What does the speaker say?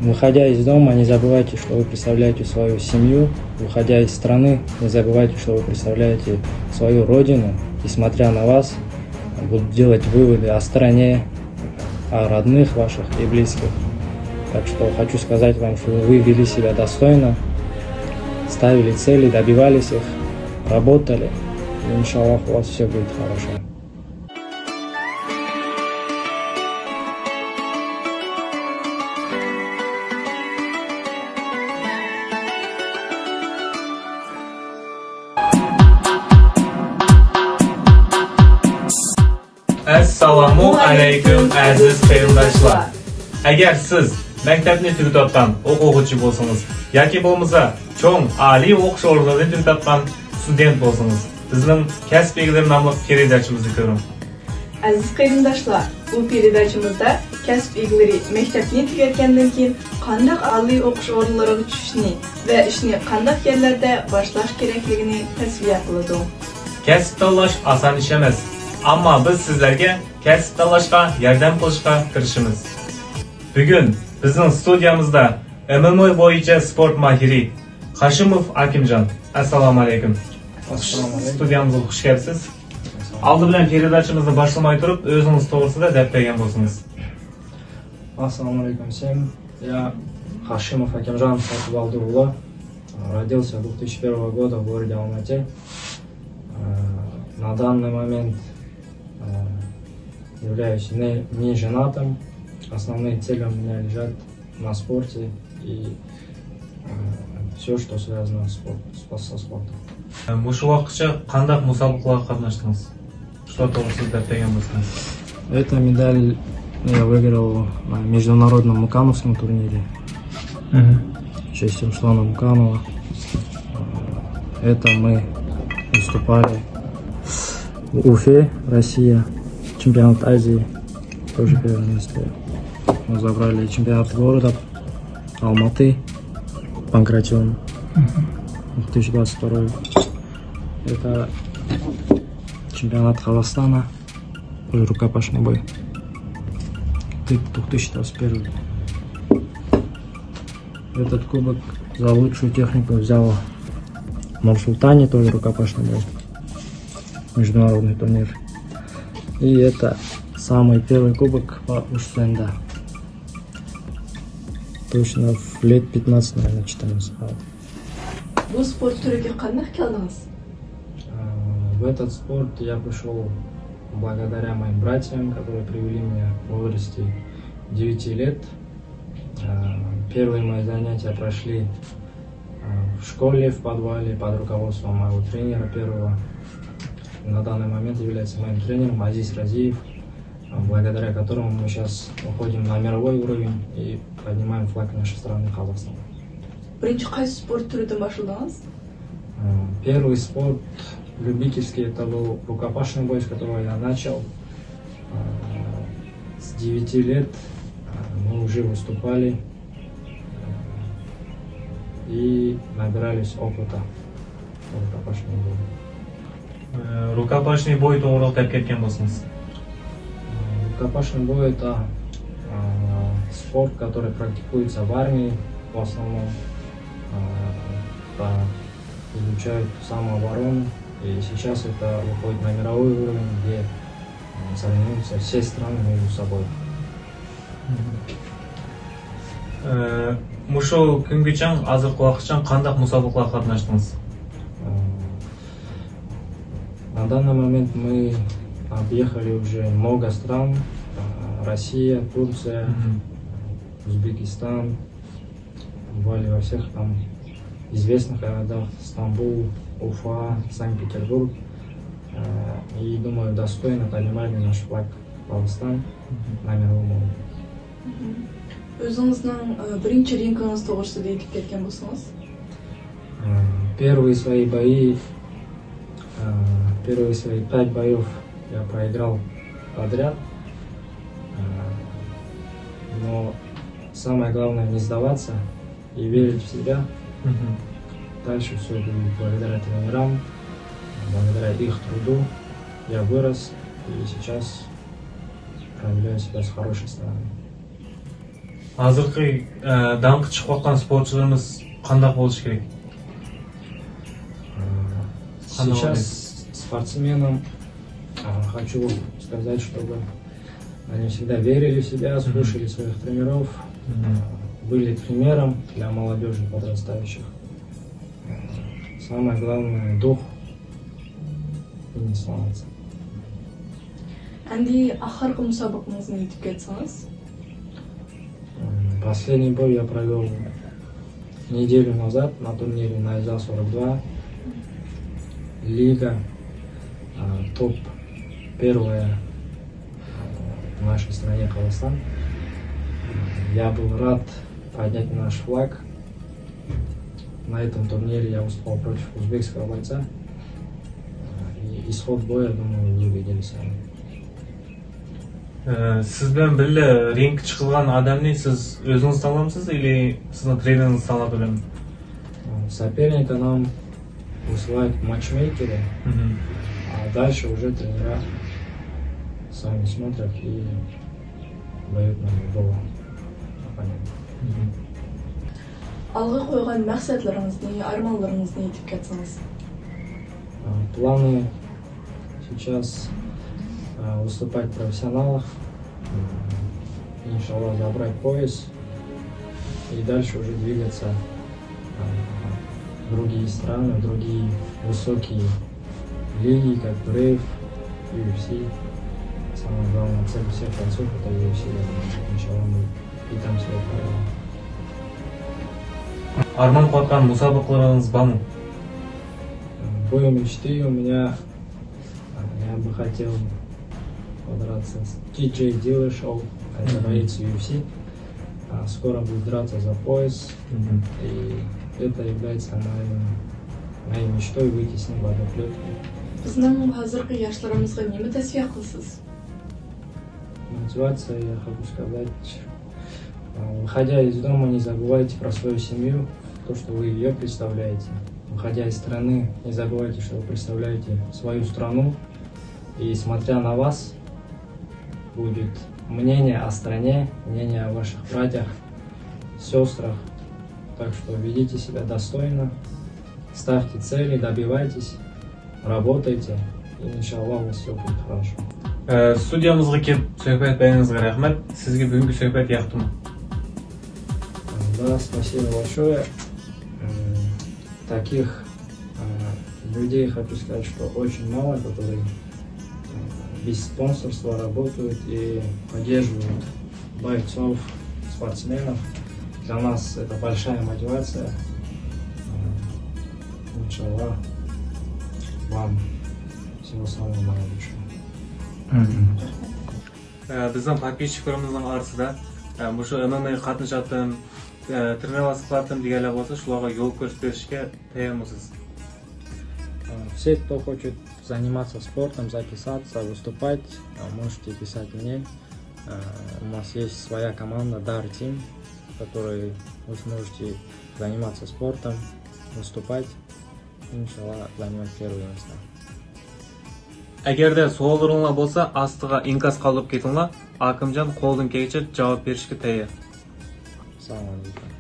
Выходя из дома, не забывайте, что вы представляете свою семью. Выходя из страны, не забывайте, что вы представляете свою родину. И смотря на вас, будут делать выводы о стране, о родных ваших и близких. Так что хочу сказать вам, что вы вели себя достойно, ставили цели, добивались их, работали. И, иншаллах, у вас все будет хорошо. Assalomu alaykum aziz qarindoshlar. Agar siz maktabni tugatgan o'quvchi bo'lsangiz yoki bo'lmasa cho'ng oliy o'qish o'rnini tugatgan student bo'lsangiz, bizning kasb egalari nomli передачamizni ko'ring. Aziz qarindoshlar, bu передачамызda kasb egalari maktabni tugatgandan keyin qanday oliy o'qish o'rinlariga tushishni va ishni qanday yerlarda boshlash kerakligini tasavvur qiladi. Kasb tanlash oson ish emas. Ammo biz sizlarga kasb tanlashga yordam qilishga kirishimiz. Bugun bizning studiyamizda MMA bo'yicha sport mahiri Qashimov Akimjon. Assalomu alaykum. Assalomu alaykum. Studiyamizga xush kelibsiz. Aldı bilan передачamizni boshlamay turib, o'zingiz to'g'risida deb bergan bo'lsangiz. Assalomu alaykum всем. Я Qashimov Akimjon Sotibaldullo. Родился 2001 года в городе Алматы. На данный момент являюсь не женатым. Основные цели у меня лежат на спорте и все, что связано со спортом. Muшу vaqtcha qanday musobaqalarga qatnashdingiz? Что to'g'risida degan bo'lsangiz? Эта медаль я выиграл на международном Мукановском турнире. В честь Руслана Муканова. Это мы выступали в Уфе, Россия. Чемпионат Азии, тоже первое место. Мы забрали чемпионат города Алматы, Панкратион, 2022. Это чемпионат Казахстана, тоже рукопашный бой, 2021. Этот кубок за лучшую технику взял в Нур-Султане, тоже рукопашный бой, международный турнир. И это самый первый кубок по Ушсенда. Точно в лет 15, наверное, 14. Вы спорт түріге қандай келдіңіз? В этот спорт я пришел благодаря моим братьям, которые привели меня в возрасте 9 лет. Первые мои занятия прошли в школе, в подвале, под руководством моего тренера первого. На данный момент является моим тренером Азиз Разиев, благодаря которому мы сейчас уходим на мировой уровень и поднимаем флаг нашей страны Казахстана. Первый спорт любительский, это был рукопашный бой, с которого я начал. С 9 лет мы уже выступали и набирались опыта в рукопашном бою. Рукопашный бой to'g'ri deb ketgan bo'lsangiz. Рукопашный бой это спорт, который практикуется в армии в основном. Изучают самооборону, и сейчас это выходит на мировой уровень, где соревнуются все страны между собой. Muшу kungacha hozirgi vaqtcha qanday musobaqalarga qatnashdingiz? На данный момент мы объехали уже много стран. Россия, Турция, Узбекистан. Бывали во всех там известных городах. Стамбул, Уфа, Санкт-Петербург. И думаю, достойно поднимали наш флаг Казахстан на мировом уровне. Өзіңіздің бірінші рингіңіз тоғырсыз етіп кеткен болсаңыз? Первые свои 5 боев я проиграл подряд. Но самое главное не сдаваться и верить в себя. Дальше все будет благодаря тренерам, благодаря их труду. Я вырос и сейчас проявляю себя с хорошей стороны. Азыркы даңкы чыгып аткан спортчуларыбыз кандай болуш керек? Сейчас спортсменам хочу сказать, чтобы они всегда верили в себя, слушали своих тренеров, были примером для молодежи подрастающих. Самое главное — дух и не сломаться. Анди ахыркы мусабакыңызды айтып кетсеңиз? Последний бой я провел неделю назад на турнире на ИЗА-42. Лига, топ первая в нашей стране Казахстан. Я был рад поднять наш флаг. На этом турнире я выступал против узбекского бойца. И исход боя, думаю, вы видели сами. Сізбен білі ринг чықылған адамны сіз өзіңіз танымсыз или сіздің тренеріңіз танылады білемін? Соперника нам высылают матчмейкеры, а дальше уже тренера сами смотрят и дают нам любого оппонента. Алға қойған мақсатларыңызды, арманларыңызды айтып кетсеңіз? Планы сейчас выступать в профессионалах, иншаллах забрать пояс и дальше уже двигаться в другие страны, в другие высокие лиги, как Brave, UFC. Самая главная цель всех бойцов — это UFC. Иншаллах мы и там себя проявим. Арман қуатқан мұсабақларыңыз бар ма? Бой мечты у меня, я бы хотел подраться с TJ Dillashaw, это боец UFC. Скоро будет драться за пояс, и это является моей мечтой выйти с ним в одну клетку. Біздің қазіргі яшьларымызға неме тәсия қылсыз? Мотивация, я хочу сказать, выходя из дома, не забывайте про свою семью, то, что вы ее представляете. Выходя из страны, не забывайте, что вы представляете свою страну, и смотря на вас, будет мнение о стране, мнение о ваших братьях, сестрах. Так что ведите себя достойно, ставьте цели, добивайтесь, работайте, и иншаллах у вас все будет хорошо. Студиямызға келіп сөйбәт бәріңізге рахмет. Сізге бүгінгі сөйбәт яқты ма? Да, спасибо большое. Таких людей хочу сказать, что очень мало, которые без спонсорства работают и поддерживают бойцов, спортсменов. Для нас это большая мотивация. Иншаллах, вам всего самого наилучшего. Біздің подписчиктеріміздің арасында мұшы ММА қатынашатын, тренироваться қылатын дегенлер болса, шуларға жол көрсетішке таярмысыз? Все, кто хочет заниматься спортом, записаться, выступать, можете писать мне. У нас есть своя команда Dar Team, в которой вы сможете заниматься спортом, выступать, иншаллах, занимать первые места. Эгерде суалдарыңлар болса, астыға инкас қалып кетіңлар, Акымжан қолдың келгенше жауап беришке таяр. Салам алейкум.